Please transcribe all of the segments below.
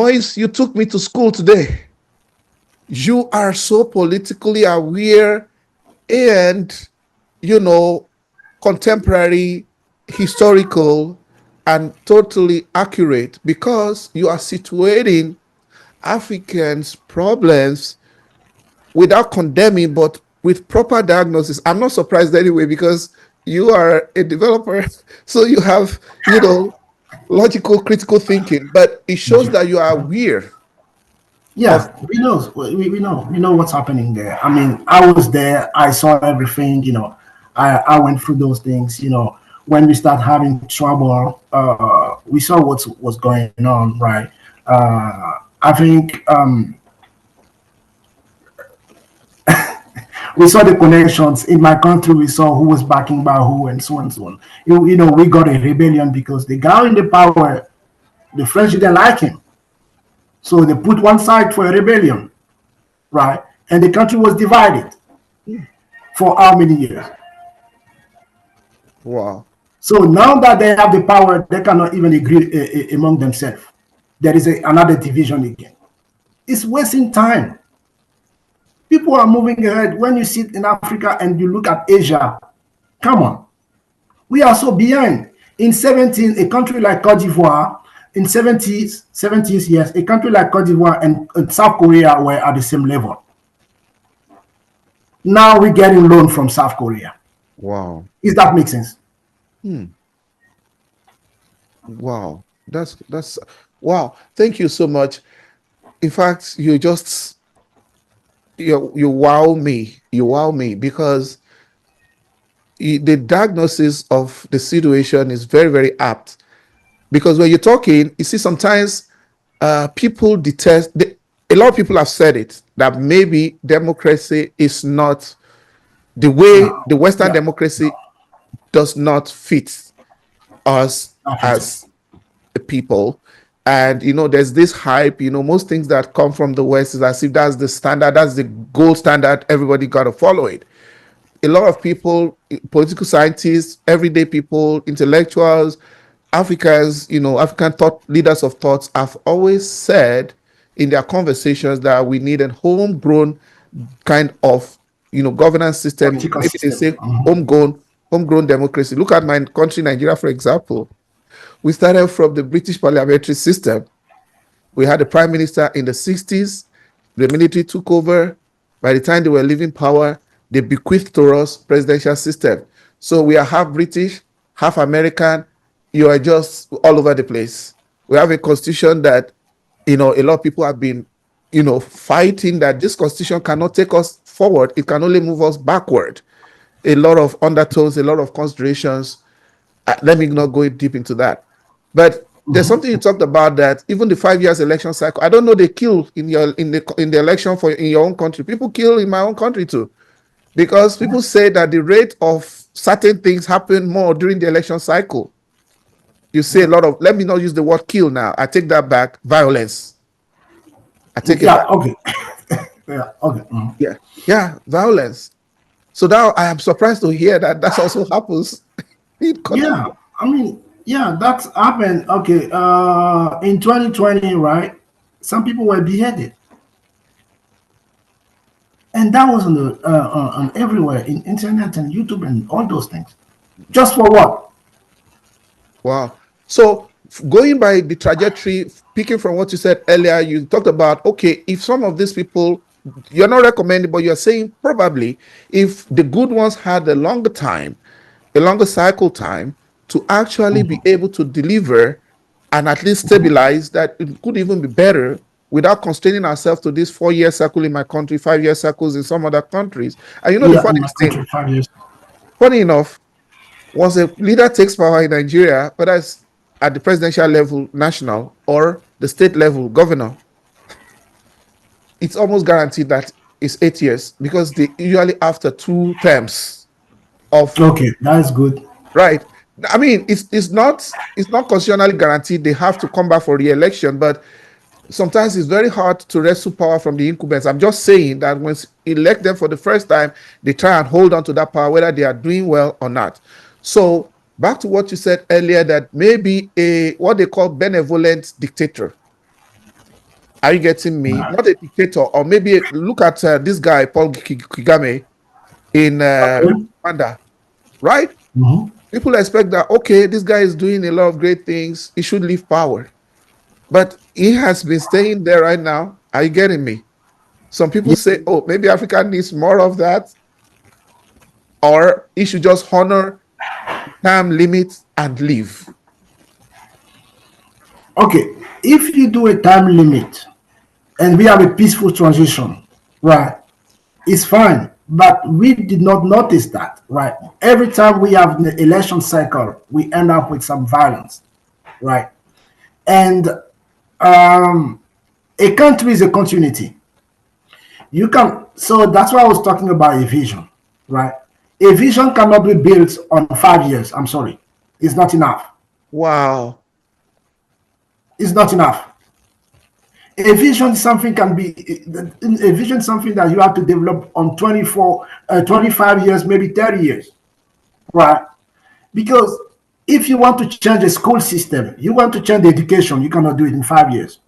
Moise, you took me to school today. You are so politically aware and, contemporary, historical, and totally accurate because you are situating Africans' problems without condemning, but with proper diagnosis. I'm not surprised anyway because you are a developer, so you have, logical, critical thinking. But it shows that you are aware of. Yeah, we know what's happening there. I mean, I was there, I saw everything, I went through those things, when we start having trouble, we saw what's was going on, right? I think we saw the connections in my country. We saw who was backing by who, and so on and so on. We got a rebellion because the guy in the power, the French didn't like him, so they put one side for a rebellion, right? And the country was divided for how many years? Wow. So now that they have the power, they cannot even agree among themselves. There is another division again. It's wasting time. People are moving ahead. When you sit in Africa and you look at Asia, come on, we are so behind. In 17, a country like Cote d'Ivoire, in 70s, yes, a country like Cote d'Ivoire and South Korea were at the same level. Now we're getting loan from South Korea. Wow. Does that make sense? Wow. That's wow. Thank you so much. In fact, you wow me. You wow me because the diagnosis of the situation is very, very apt. Because when you're talking, you see, sometimes people detest. A lot of people have said it that maybe democracy is not the way the Western democracy does not fit us as a people. And there's this hype. Most things that come from the West is as if that's the standard, that's the gold standard. Everybody got to follow it. A lot of people, political scientists, everyday people, intellectuals, Africans, African thought leaders of thoughts have always said in their conversations that we need a homegrown kind of, governance system. Maybe they say homegrown democracy. Look at my country, Nigeria, for example. We started from the British parliamentary system. We had a prime minister in the 60s. The military took over. By the time they were leaving power, they bequeathed to us presidential system. So we are half British, half American. You are just all over the place. We have a constitution that, a lot of people have been, fighting that this constitution cannot take us forward. It can only move us backward. A lot of undertones, a lot of considerations. Let me not go deep into that. But there's something you talked about that even the 5 years election cycle. I don't know, they kill in the election in your own country. People kill in my own country too, because people say that the rate of certain things happen more during the election cycle. You say a lot of. Let me not use the word kill now. I take that back. Violence. I take it back. Okay. Yeah. Okay. Yeah. Violence. So now I am surprised to hear that also happens. Yeah, I mean, that's happened. Okay, in 2020, right? Some people were beheaded, and that was on everywhere in internet and YouTube and all those things. Just for what? Wow. So going by the trajectory, picking from what you said earlier, you talked about, okay, if some of these people, you're not recommending, but you're saying probably if the good ones had a longer cycle time to actually be able to deliver and at least stabilize, that it could even be better without constraining ourselves to this 4-year cycle in my country, 5-year cycles in some other countries. And the funny thing, 5 years. Funny enough, once a leader takes power in Nigeria, whether it's at the presidential level, national, or the state level, governor, it's almost guaranteed that it's 8 years because they usually after 2 terms of. Okay, that's good. Right. I mean, it's not constitutionally guaranteed they have to come back for re-election, but sometimes it's very hard to wrestle power from the incumbents. I'm just saying that when you elect them for the first time, they try and hold on to that power, whether they are doing well or not. So back to what you said earlier, that maybe what they call benevolent dictator. Are you getting me? Not a dictator, or maybe look at this guy Paul Kagame in Okay. Rwanda, right? Mhm. People expect that, okay, this guy is doing a lot of great things. He should leave power. But he has been staying there right now. Are you getting me? Some people Yeah. say, oh, maybe Africa needs more of that, or he should just honor time limits and leave. Okay. If you do a time limit and we have a peaceful transition, right? It's fine. But we did not notice that, right? Every time we have the election cycle, we end up with some violence, right? And um, a country is a continuity. You can, so that's why I was talking about a vision, right? A vision cannot be built on 5 years. I'm sorry, it's not enough. Wow. It's not enough. A vision something can be a vision something that you have to develop on 24 25 years, maybe 30 years, right? Because if you want to change a school system, you want to change the education, you cannot do it in 5 years.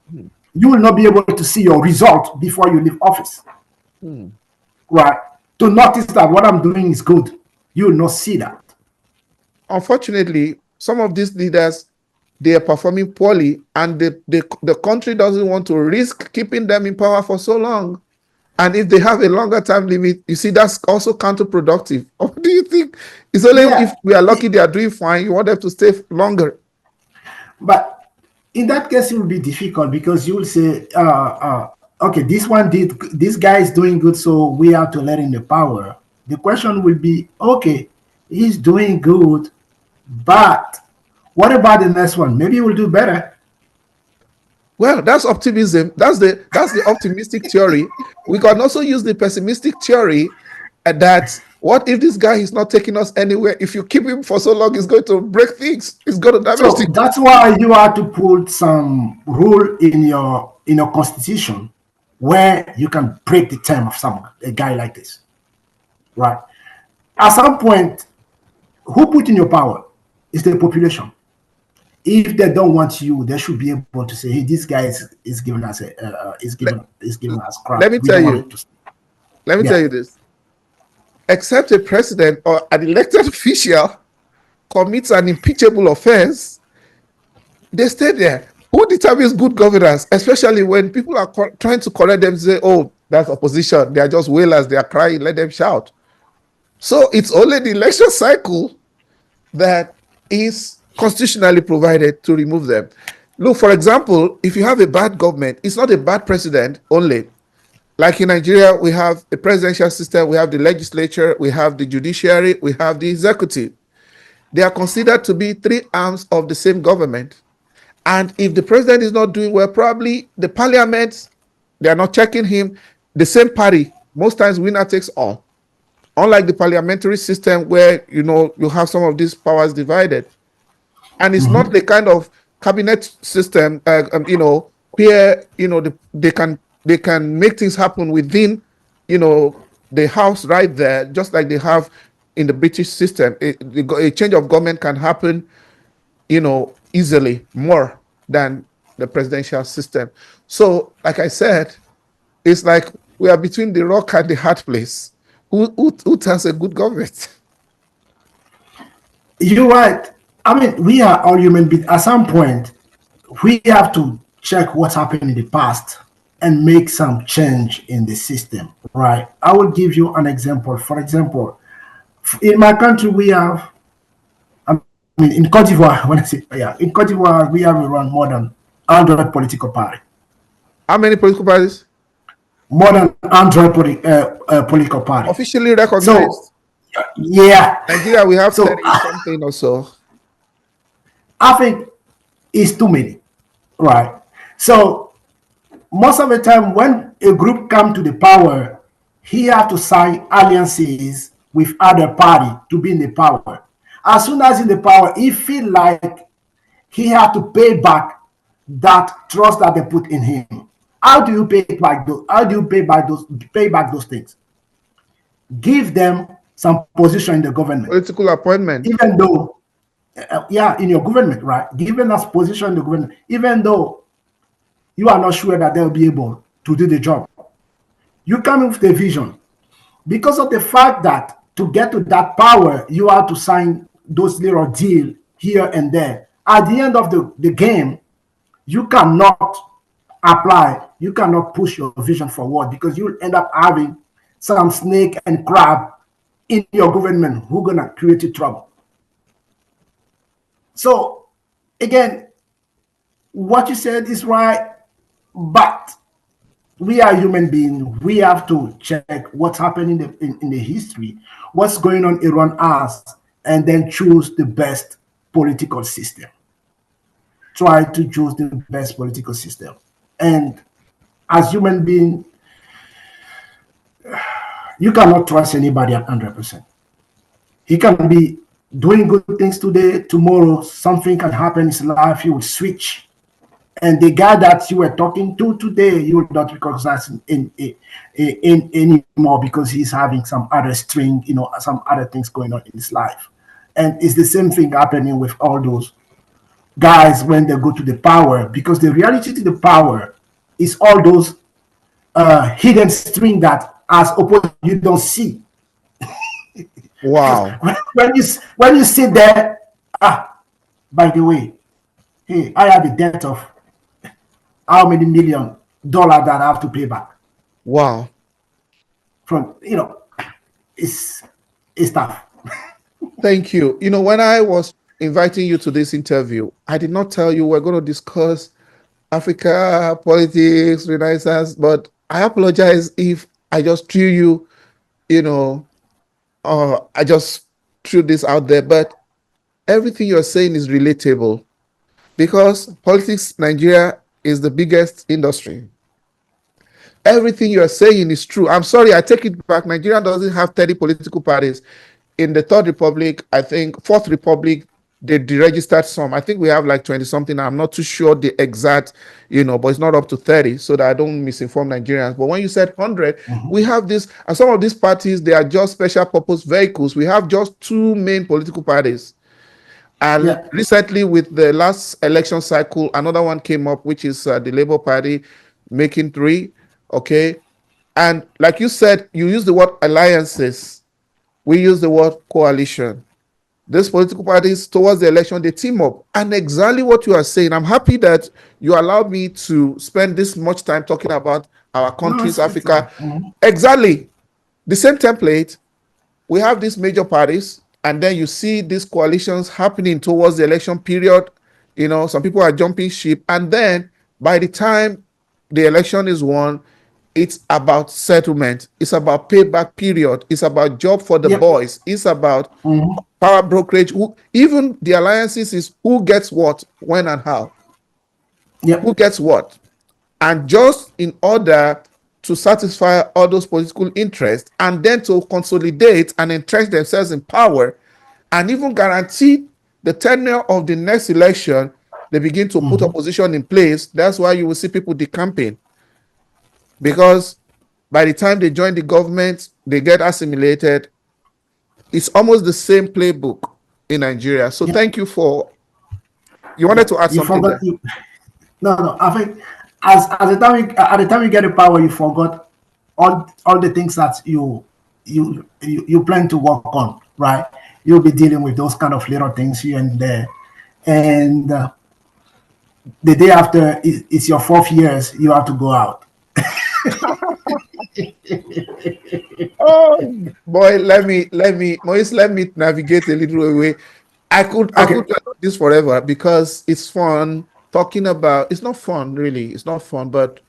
Hmm. You will not be able to see your result before you leave office, Hmm. right? To notice that what I'm doing is good, you will not see that. Unfortunately, some of these leaders, they are performing poorly, and the country doesn't want to risk keeping them in power for so long. And if they have a longer time limit, you see, that's also counterproductive. Or do you think it's only if Yeah, we are lucky they are doing fine, you want them to stay longer? but in that case, it will be difficult because you will say, okay, this guy is doing good, so we have to let him the power. The question will be, okay, he's doing good, but what about the next one? Maybe he will do better. Well, that's optimism. That's the optimistic theory. We can also use the pessimistic theory that what if this guy is not taking us anywhere? If you keep him for so long, he's going to break things. He's going to damage So things. that's why you have to put some rule in your constitution where you can break the term of someone, a guy like this, right? At some point, who put in your power is the population. If they don't want you, they should be able to say, "Hey, this guy is giving us Let, is giving us let crap. me We tell don't want you. him to." Let me tell Yeah. you this. Except a president or an elected official commits an impeachable offense, they stay there. Who determines good governance, especially when people are trying to correct them, say, oh, that's opposition. They are just wailers. They are crying. Let them shout. So it's only the election cycle that is constitutionally provided to remove them. Look, for example, if you have a bad government, it's not a bad president only. Like in Nigeria, we have a presidential system, we have the legislature, we have the judiciary, we have the executive. They are considered to be three arms of the same government. And if the president is not doing well, probably the parliament, they are not checking him. The same party, most times winner takes all. Unlike the parliamentary system where you have some of these powers divided. And it's not the kind of cabinet system, where they can make things happen within, the house right there, just like they have in the British system. A change of government can happen, easily more than the presidential system. So, like I said, it's like we are between the rock and the hard place. Who tells a good government? You're right. I mean, we are all human beings. At some point, we have to check what's happened in the past and make some change in the system, right? I will give you an example. For example, in my country, we have, I mean, in Cote d'Ivoire, when I say, yeah, in Cote d'Ivoire, we have around more than 100 political parties. How many political parties? More than 100 political parties. Officially recognized. So, yeah. Nigeria, we have So 30 something or so. I think it's too many, right? So most of the time when a group come to the power, he have to sign alliances with other party to be in the power. As soon as in the power, he feel like he have to pay back that trust that they put in him. How do you pay back those? How do you pay back those things? Give them some position in the government, Political appointment. even though yeah, in your government, right? Given us position in the government, even though you are not sure that they'll be able to do the job. You come with the vision because of the fact that to get to that power, you have to sign those little deals here and there. At the end of the game, you cannot apply, you cannot push your vision forward because you'll end up having some snake and crab in your government who are gonna create you trouble. So again, what you said is right, but we are human beings. We have to check what's happening in the history, what's going on around us, and then choose the best political system. Try to choose the best political system. And as human beings, you cannot trust anybody at 100%. He can be doing good things today, tomorrow something can happen in his life, he will switch. And the guy that you were talking to today, you will not recognize in anymore because he's having some other string, some other things going on in his life. And it's the same thing happening with all those guys when they go to the power, because the reality to the power is all those hidden string that as opposed you don't see. Wow. when you sit there, by the way, hey, I have a debt of how many $1 million that I have to pay back. Wow. From it's tough. Thank you. When I was inviting you to this interview, I did not tell you we're going to discuss Africa, politics, Renaissance, but I apologize if I just threw you, I just threw this out there, but everything you're saying is relatable because politics, Nigeria is the biggest industry. Everything you're saying is true. I'm sorry, I take it back. Nigeria doesn't have 30 political parties. In the Third Republic, I think, Fourth Republic, they deregistered some. I think we have like 20 something. I'm not too sure the exact, but it's not up to 30 so that I don't misinform Nigerians. But when you said 100, we have this, and some of these parties, they are just special purpose vehicles. We have just two main political parties. And recently with the last election cycle, another one came up, which is the Labour Party making 3. Okay. And like you said, you use the word alliances. We use the word coalition. These political parties towards the election, they team up. And exactly what you are saying, I'm happy that you allowed me to spend this much time talking about our countries, Africa. Exactly. The same template. We have these major parties, and then you see these coalitions happening towards the election period. Some people are jumping ship. And then by the time the election is won, it's about settlement. It's about payback period. It's about job for the boys. It's about power brokerage. Even the alliances is who gets what, when, and how. Who gets what. And just in order to satisfy all those political interests and then to consolidate and entrench themselves in power and even guarantee the tenure of the next election, they begin to put opposition in place. That's why you will see people decamping. Because by the time they join the government, they get assimilated. It's almost the same playbook in Nigeria. So thank you for, you wanted to add something there. No, I think at the time you get the power, you forgot all the things that you plan to work on, right? You'll be dealing with those kind of little things here and there. And the day after it's your 4th years, you have to go out. Oh boy, let me navigate a little away. I could do this forever because it's fun talking about. It's not fun, really. It's not fun, but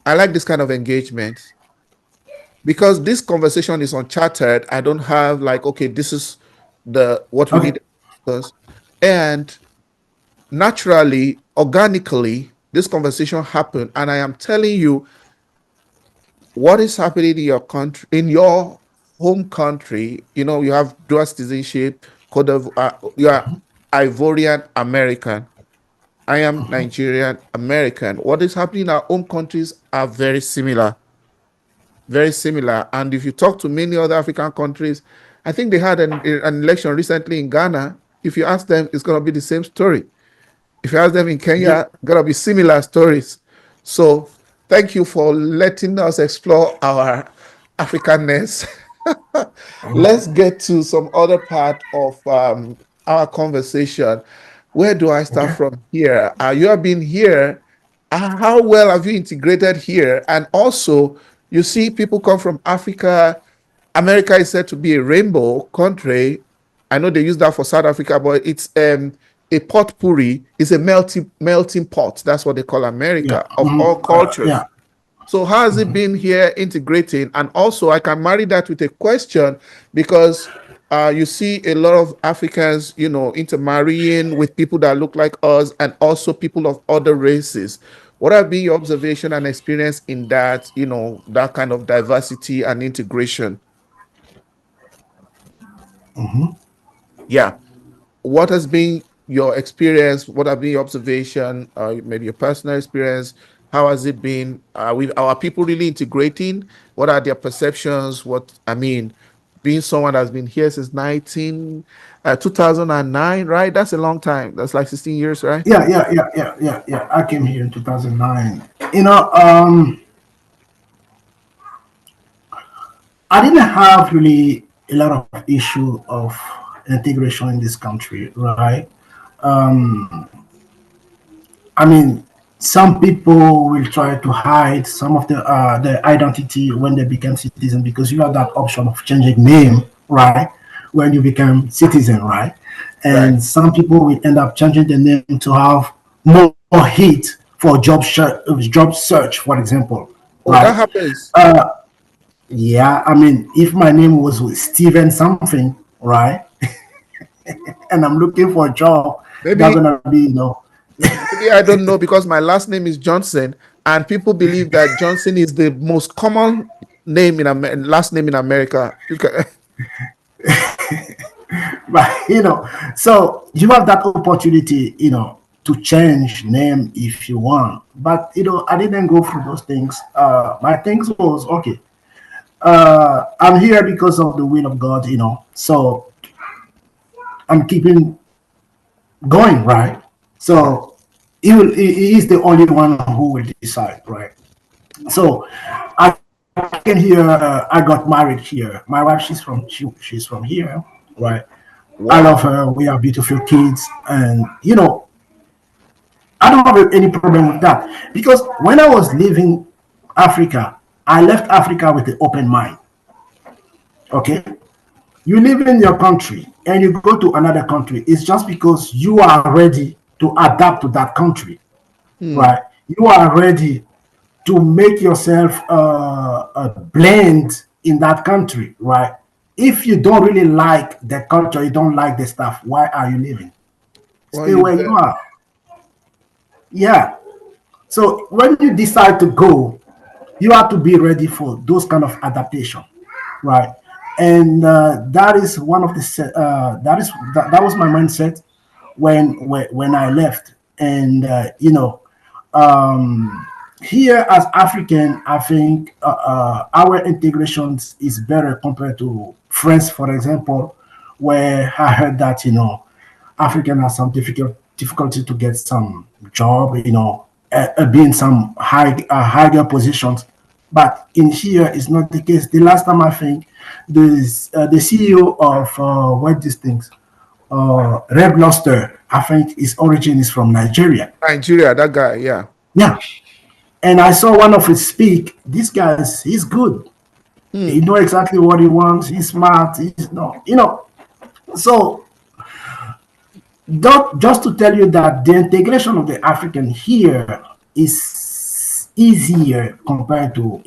I like this kind of engagement because this conversation is uncharted. I don't have like, okay, this is what we need to discuss, and naturally, organically, this conversation happened, and I am telling you what is happening in your country, in your home country. You have dual citizenship, you are Ivorian American. I am Nigerian American. What is happening in our home countries are very similar. Very similar. And if you talk to many other African countries, I think they had an election recently in Ghana. If you ask them, it's going to be the same story. If you ask them in Kenya, going to be similar stories. So thank you for letting us explore our Africanness. Let's get to some other part of our conversation. Where do I start Okay. from here? You have been here. How well have you integrated here? And also, you see, people come from Africa. America is said to be a rainbow country. I know they use that for South Africa, but it's a potpourri. It's a melting pot. That's what they call Yeah. America of all cultures. Yeah. So how has it been here integrating? And also, I can marry that with a question because you see a lot of Africans, intermarrying with people that look like us and also people of other races. What have been your observation and experience in that, that kind of diversity and integration? Yeah. What has been your experience? What have been your observation? Maybe your personal experience? How has it been? Are people really integrating? What are their perceptions? Being someone that's been here since 2009, right? That's a long time. That's like 16 years, right? Yeah. I came here in 2009. I didn't have really a lot of issue of integration in this country, right? I mean, some people will try to hide some of their identity when they become citizen because you have that option of changing name, right? When you become citizen, right? Right. And some people will end up changing the name to have more hit for job search, for example, Oh, that right? happens. Yeah, I mean, if my name was Steven something, right, and I'm looking for a job, that's Maybe gonna be, maybe I don't know because my last name is Johnson, and people believe that Johnson is the most common name last name in America. but so you have that opportunity, to change name if you want. But I didn't go through those things. My things was okay. I'm here because of the will of God, so I'm keeping going, right? So he is the only one who will decide, right? So I came here. I got married here. My wife, she's from here, right? I Wow. love her. We have beautiful kids, and I don't have any problem with that because when I was leaving Africa, I left Africa with an open mind. Okay, you live in your country and you go to another country. It's just because you are ready to adapt to that country, Hmm. right? You are ready to make yourself a blend in that country, right? If you don't really like the culture, you don't like the stuff, why are you living? Well, Stay you where you there. are. Yeah. So when you decide to go, you have to be ready for those kind of adaptation, right? And that is one of the that was my mindset when I left. And um, here as African, I think our integrations is better compared to France, for example, where I heard that African has some difficulty to get some job, be in some higher positions. But in here, it's not the case. The last time I think the CEO of what these things, Red Lobster, I think his origin is from Nigeria. Nigeria, that guy, yeah. Yeah, and I saw one of his speak. This guy, he's good. He Hmm. know exactly what he wants. He's smart. He's no, So just to tell you that the integration of the African here is easier compared to